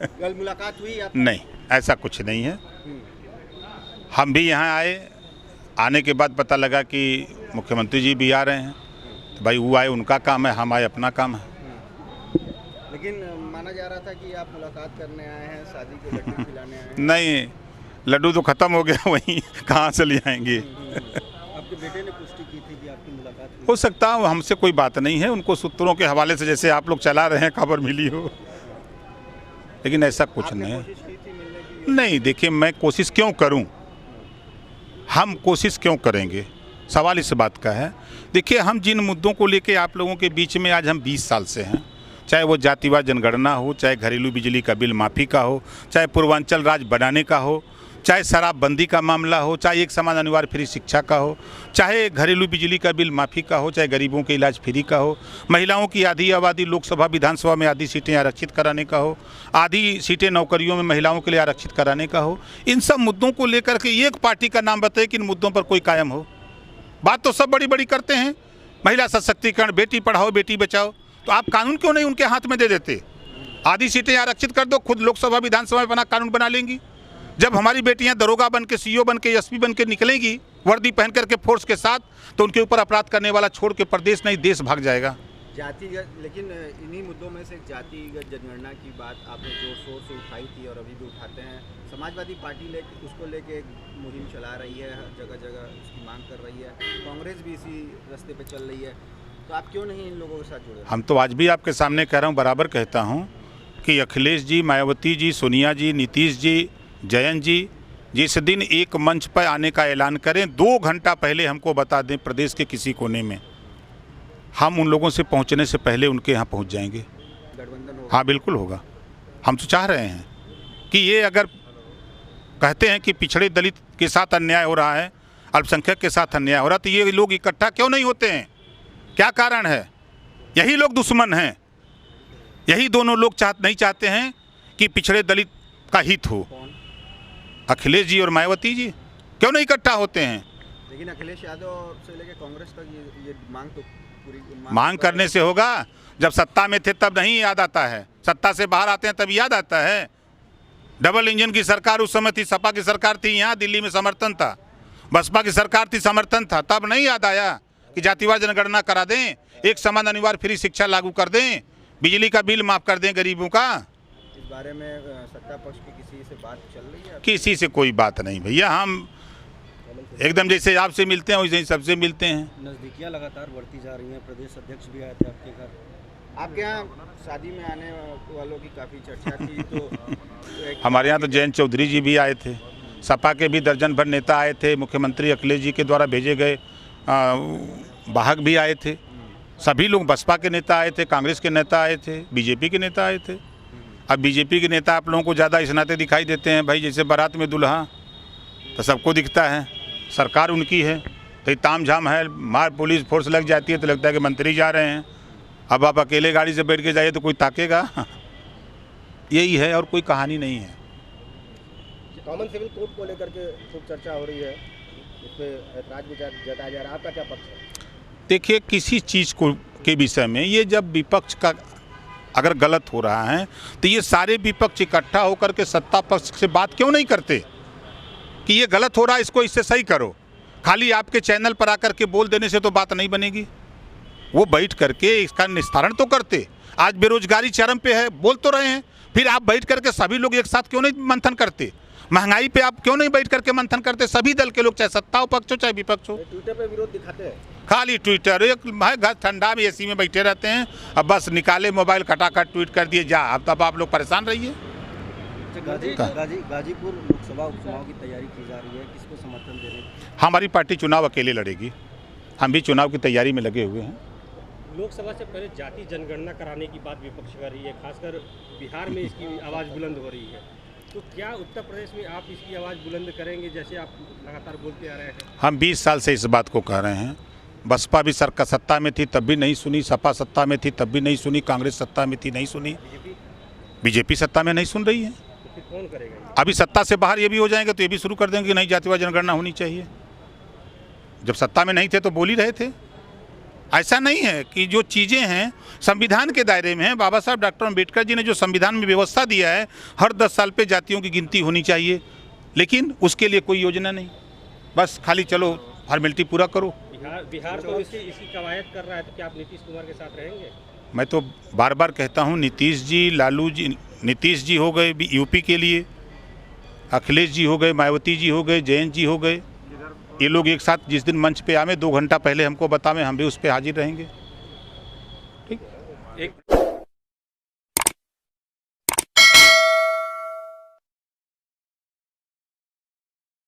कल मुलाकात हुई आप? नहीं, ऐसा कुछ नहीं है। हम भी यहाँ आए, आने के बाद पता लगा कि मुख्यमंत्री जी भी आ रहे हैं, तो भाई वो आए उनका काम है, हम आए अपना काम है। लेकिन माना जा रहा था कि आप मुलाकात करने आए हैं, शादी के लड्डू खिलाने आए हैं। नहीं, लड्डू तो ख़त्म हो गया, वहीं कहाँ से ले आएंगे। आपके बेटे ने पुष्टि की थी कि आपकी मुलाकात हुई। हो सकता है, हमसे कोई बात नहीं है, उनको सूत्रों के हवाले से जैसे आप लोग चला रहे हैं खबर मिली हो, लेकिन ऐसा कुछ आपने नहीं है। कोशिश की थी मिलने की? नहीं, देखिए मैं कोशिश क्यों करूं, हम कोशिश क्यों करेंगे, सवाल इस बात का है। देखिए हम जिन मुद्दों को लेके आप लोगों के बीच में आज हम 20 साल से हैं, चाहे वो जातिवाद जनगणना हो, चाहे घरेलू बिजली का बिल माफ़ी का हो, चाहे पूर्वांचल राज्य बनाने का हो, चाहे शराबबंदी का मामला हो, चाहे एक समान अनिवार्य फ्री शिक्षा का हो, चाहे घरेलू बिजली का बिल माफ़ी का हो, चाहे गरीबों के इलाज फ्री का हो, महिलाओं की आधी आबादी लोकसभा विधानसभा में आधी सीटें आरक्षित कराने का हो, आधी सीटें नौकरियों में महिलाओं के लिए आरक्षित कराने का हो, इन सब मुद्दों को लेकर के एक पार्टी का नाम बताए कि इन मुद्दों पर कोई कायम हो। बात तो सब बड़ी बड़ी करते हैं, महिला सशक्तिकरण, बेटी पढ़ाओ बेटी बचाओ, तो आप कानून क्यों नहीं उनके हाथ में दे देते? आधी सीटें आरक्षित कर दो, खुद लोकसभा विधानसभा में बना कानून बना लेंगी। जब हमारी बेटियां दरोगा बन के, सीईओ बन के, एसपी बन के निकलेंगी वर्दी पहन करके फोर्स के साथ, तो उनके ऊपर अपराध करने वाला छोड़ के प्रदेश नहीं देश भाग जाएगा। जातिगत, लेकिन इन्हीं मुद्दों में से जातिगत जनगणना की बात आपने जोर शोर से उठाई थी और अभी भी उठाते हैं। समाजवादी पार्टी उसको लेके एक मुहिम चला रही है, हर जगह जगह उसकी मांग कर रही है, कांग्रेस भी इसी रास्ते पे चल रही है, तो आप क्यों नहीं इन लोगों के साथ जुड़े? हम तो आज भी आपके सामने कह रहा हूँ, बराबर कहता हूँ कि अखिलेश जी, मायावती जी, सोनिया जी, नीतीश जी, जयंत जी जिस दिन एक मंच पर आने का ऐलान करें, 2 घंटा पहले हमको बता दें प्रदेश के किसी कोने में, हम उन लोगों से पहुंचने से पहले उनके यहाँ पहुंच जाएंगे। गठबंधन होगा? हाँ बिल्कुल होगा। हम तो चाह रहे हैं कि ये अगर कहते हैं कि पिछड़े दलित के साथ अन्याय हो रहा है, अल्पसंख्यक के साथ अन्याय हो रहा है, तो ये लोग इकट्ठा क्यों नहीं होते हैं? क्या कारण है? यही लोग दुश्मन हैं, यही दोनों लोग नहीं चाहते हैं कि पिछड़े दलित का हित हो। अखिलेश जी और मायावती जी क्यों नहीं इकट्ठा होते हैं? लेकिन अखिलेश यादव से लेकर कांग्रेस तक ये मांग तो पूरी मांग करने से होगा, जब सत्ता में थे तब नहीं याद आता है, सत्ता से बाहर आते हैं तब याद आता है। डबल इंजन की सरकार उस समय थी, सपा की सरकार थी, यहाँ दिल्ली में समर्थन था, बसपा की सरकार थी, समर्थन था, तब नहीं याद आया कि जातिवाद जनगणना करा दें, एक समान अनिवार्य फ्री शिक्षा लागू कर दें, बिजली का बिल माफ़ कर दें गरीबों का। इस बारे में सत्ता पक्ष की किसी से बात चल रही है? किसी से कोई बात नहीं भैया, हम एकदम जैसे आपसे मिलते हैं वैसे ही सबसे मिलते हैं। नज़दीकियाँ लगातार बढ़ती जा रही हैं, प्रदेश अध्यक्ष भी आए थे आपके घर, आपके यहाँ शादी में आने वालों की काफ़ी चर्चा थी, तो हमारे यहाँ तो जयंत चौधरी जी भी आए थे, सपा के भी दर्जन भर नेता आए थे, मुख्यमंत्री अखिलेश जी के द्वारा भेजे गए वाहक भी आए थे, सभी लोग, बसपा के नेता आए थे, कांग्रेस के नेता आए थे, बीजेपी के नेता आए थे। अब बीजेपी के नेता आप लोगों को ज़्यादा इस नाते दिखाई देते हैं भाई, जैसे बारात में दुल्हा, तो सबको दिखता है, सरकार उनकी है, तो ताम झाम है, मार पुलिस फोर्स लग जाती है तो लगता है कि मंत्री जा रहे हैं। अब आप अकेले गाड़ी से बैठ के जाइए तो कोई ताकेगा? यही है और कोई कहानी नहीं है। कॉमन सिविल कोड को लेकर के खूब चर्चा हो रही है, इस पर ऐतराज भी जताया जा रहा है, आपका क्या पक्ष है? देखिए किसी चीज़ को के विषय में ये जब विपक्ष का अगर गलत हो रहा है तो ये सारे विपक्ष इकट्ठा होकर के सत्ता पक्ष से बात क्यों नहीं करते कि ये गलत हो रहा है, इसको इससे सही करो। खाली आपके चैनल पर आकर के बोल देने से तो बात नहीं बनेगी, वो बैठ करके इसका निस्तारण तो करते। आज बेरोजगारी चरम पे है, बोल तो रहे हैं, फिर आप बैठ करके सभी लोग एक साथ क्यों नहीं मंथन करते? महंगाई पे आप क्यों नहीं बैठ करके मंथन करते? सभी दल के लोग, चाहे सत्ता हो पक्ष हो चाहे विपक्ष हो। ट्विटर पे विरोध दिखाते हैं, खाली ट्विटर, एक घर ठंडा में एसी में बैठे रहते हैं, अब बस निकाले मोबाइल खटाखट ट्वीट कर दिए जा, अब तब आप लोग परेशान रहिए। गाजीपुर लोकसभा उपचुनाव की तैयारी की जा रही है, किसको समर्थन दे रहे हैं? हमारी पार्टी चुनाव अकेले लड़ेगी, हम भी चुनाव की तैयारी में लगे हुए हैं। लोकसभा से पहले जाति जनगणना कराने की बात विपक्ष कर रही है, खासकर बिहार में इसकी आवाज़ बुलंद हो रही है, तो क्या उत्तर प्रदेश में आप इसकी आवाज़ बुलंद करेंगे, जैसे आप लगातार बोलते आ रहे हैं? हम 20 साल से इस बात को कह रहे हैं, बसपा भी सरकार सत्ता में थी तब भी नहीं सुनी, सपा सत्ता में थी तब भी नहीं सुनी, कांग्रेस सत्ता में थी नहीं सुनी, बीजेपी सत्ता में नहीं सुन रही है। तो फिर कौन करेगा? अभी सत्ता से बाहर ये भी हो जाएंगे तो ये भी शुरू कर देंगे कि नहीं जातिवाद जनगणना होनी चाहिए। जब सत्ता में नहीं थे तो बोल ही रहे थे। ऐसा नहीं है कि जो चीज़ें हैं संविधान के दायरे में हैं। बाबा साहब डॉक्टर अम्बेडकर जी ने जो संविधान में व्यवस्था दिया है, हर 10 साल पे जातियों की गिनती होनी चाहिए, लेकिन उसके लिए कोई योजना नहीं, बस खाली चलो फॉर्मेलिटी पूरा करो। बिहार तो इसकी कवायद कर रहा है, तो क्या आप नीतीश कुमार के साथ रहेंगे? मैं तो बार बार कहता हूँ, नीतीश जी, लालू जी, नीतीश जी हो गए यूपी के लिए, अखिलेश जी हो गए, मायावती जी हो गए, जयंत जी हो गए, ये लोग एक साथ जिस दिन मंच पे आवे 2 घंटा पहले हमको बतावें, हम भी उस पर हाजिर रहेंगे। ठीक। एक